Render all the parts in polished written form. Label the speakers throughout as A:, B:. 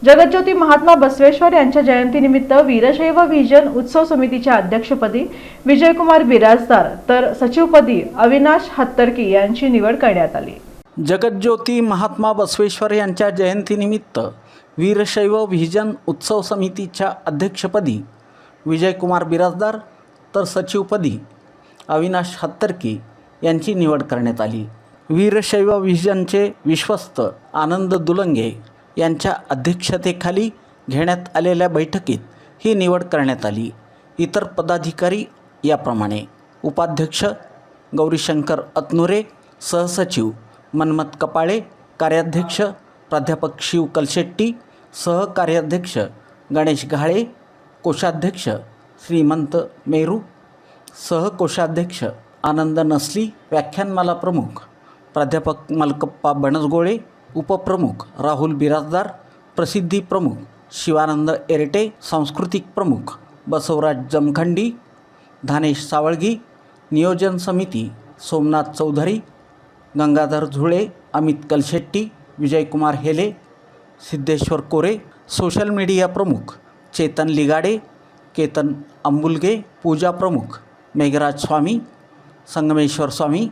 A: जगज्योती महात्मा बसवेश्वर यांच्या जयंतीनिमित्त वीरशैव व्हिजन उत्सव समितीच्या अध्यक्षपदी विजयकुमार बिराजदार तर सचिवपदी अविनाश हत्तरकी यांची निवड करण्यात आली।
B: जगज्योती महात्मा बसवेश्वर यांच्या जयंतीनिमित्त वीरशैव व्हिजन उत्सव समितीच्या अध्यक्षपदी विजयकुमार बिराजदार तर सचिवपदी अविनाश हत्तरकी यांची निवड करण्यात आली। वीरशैव व्हिजनचे विश्वस्त आनंद दुलंगे यांच्या अध्यक्षतेखाली घेण्यात आलेल्या बैठकीत ही निवड करण्यात आली। इतर पदाधिकारी याप्रमाणे: उपाध्यक्ष गौरीशंकर अतनुरे, सहसचिव मनमत कपाळे, कार्याध्यक्ष प्राध्यापक शिव कलशेट्टी, सहकार्याध्यक्ष गणेश घाळे, कोषाध्यक्ष श्रीमंत मेरू, सहकोषाध्यक्ष आनंद नसली, व्याख्यानमाला प्रमुख प्राध्यापक मलकप्पा बनसगोळे, उपप्रमुख राहुल बिराजदार, प्रसिद्धी प्रमुख शिवानंद एरटे, सांस्कृतिक प्रमुख बसवराज जमखंडी, धानेश सावळगी, नियोजन समिती सोमनाथ चौधरी, गंगाधर झुळे, अमित कलशेट्टी, विजयकुमार हेले, सिद्धेश्वर कोरे, सोशल मीडिया प्रमुख चेतन लिगाडे, केतन अंबुलगे, पूजा प्रमुख मेघराज स्वामी, संगमेश्वर स्वामी,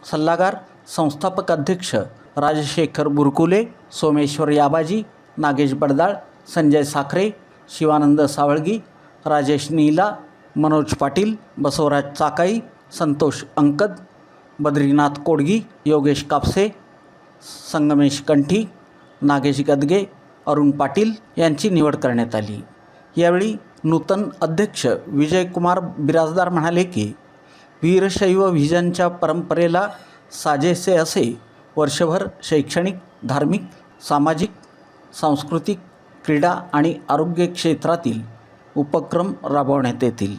B: सल्लागार संस्थापक अध्यक्ष राजशेखर बुरकुले, सोमेश्वर याबाजी, नागेश बडदाळ, संजय साखरे, शिवानंद सावळगी, राजेश नीला, मनोज पाटील, बसवराज चाकाई, संतोष अंकद, बद्रीनाथ कोडगी, योगेश कापसे, संगमेश कंठी, नागेश गदगे, अरुण पाटील यांची निवड करण्यात आली। यावेळी नूतन अध्यक्ष विजयकुमार बिराजदार म्हणाले की वीरशैव व्हिजनच्या परंपरेला साजेसे असे वर्षभर शैक्षणिक, धार्मिक, सामाजिक, सांस्कृतिक, क्रीडा आणि आरोग्य क्षेत्रातील उपक्रम राबवण्यात येतील।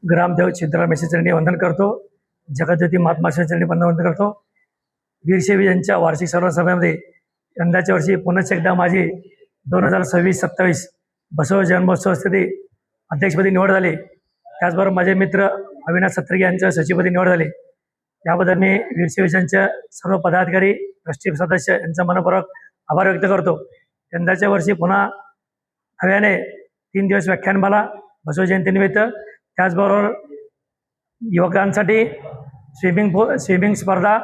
C: ग्रामदेव सिद्धरामेश्वर चरणी वंदन करतो। जगज्योती महात्मा चरणी वंदन करतो। वीरशैव यांच्या वार्षिक सर्व सभेमध्ये यंदाच्या वर्षी पुन्हा एकदा माझी 2026-27 बसव जन्मोत्सव स्थिती अध्यक्षपदी निवड झाली। त्याचबरोबर माझे मित्र अविनाश हत्तरकी यांच्या सचिवपदी निवड झाली। याबद्दल मी वीरशैवच्या सर्व पदाधिकारी, ट्रस्टी सदस्य यांचा मनपूर्वक आभार व्यक्त करतो। यंदाच्या वर्षी पुन्हा नव्याने 3 दिवस व्याख्यानमाला बसव जयंतीनिमित्त, त्याचबरोबर युवकांसाठी स्विमिंग स्पर्धा,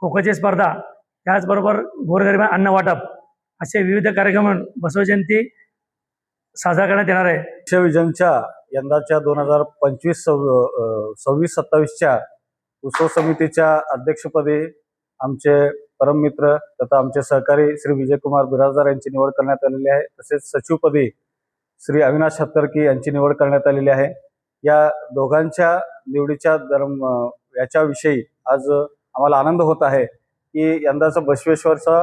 C: खो खोची स्पर्धा, त्याचबरोबर गोरगरिबांना अन्न वाटप असे विविध कार्यक्रम बसव जयंती साजरा करण्यात येणार आहे।
D: वीरशैव व्हिजनच्या यंदाच्या 2025-26-27च्या उत्सव समितीच्या अध्यक्षपदी आमचे परममित्र तथा आमचे सहकारी श्री विजयकुमार बिराजदार यांची निवड करण्यात आलेली आहे। तसेच सचिवपदी श्री अविनाश हत्तरकी यांची निवड करण्यात आलेली आहे। या दोघांच्या निवडीच्या याच्याविषयी आज आम्हाला आनंद होत आहे की यंदाचा बसवेश्वरचा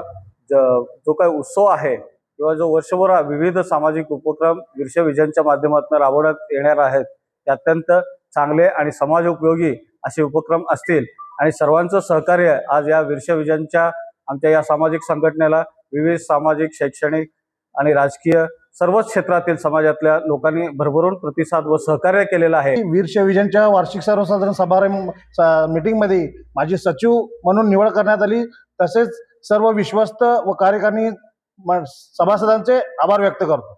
D: जो काही उत्सव आहे किंवा जो वर्षभर विविध सामाजिक उपक्रम वीरशैव व्हिजनच्या माध्यमातून राबवण्यात येणार आहेत ते अत्यंत चांगले आणि समाज उपयोगी असे उपक्रम असतील आणि सर्वांचं सहकार्य आज या वीरशैव व्हिजनच्या आमच्या या सामाजिक संघटनेला विविध सामाजिक, शैक्षणिक आणि राजकीय सर्वच क्षेत्रातील समाजातल्या लोकांनी भरभरून प्रतिसाद व सहकार्य केलेलं आहे।
E: वीरशैव व्हिजनच्या वार्षिक सर्वसाधारण समारंभ मीटिंगमध्ये माझी सचिव म्हणून निवड करण्यात आली। तसेच सर्व विश्वस्त व कार्यकारिणी सभासदांचे आभार व्यक्त करतो।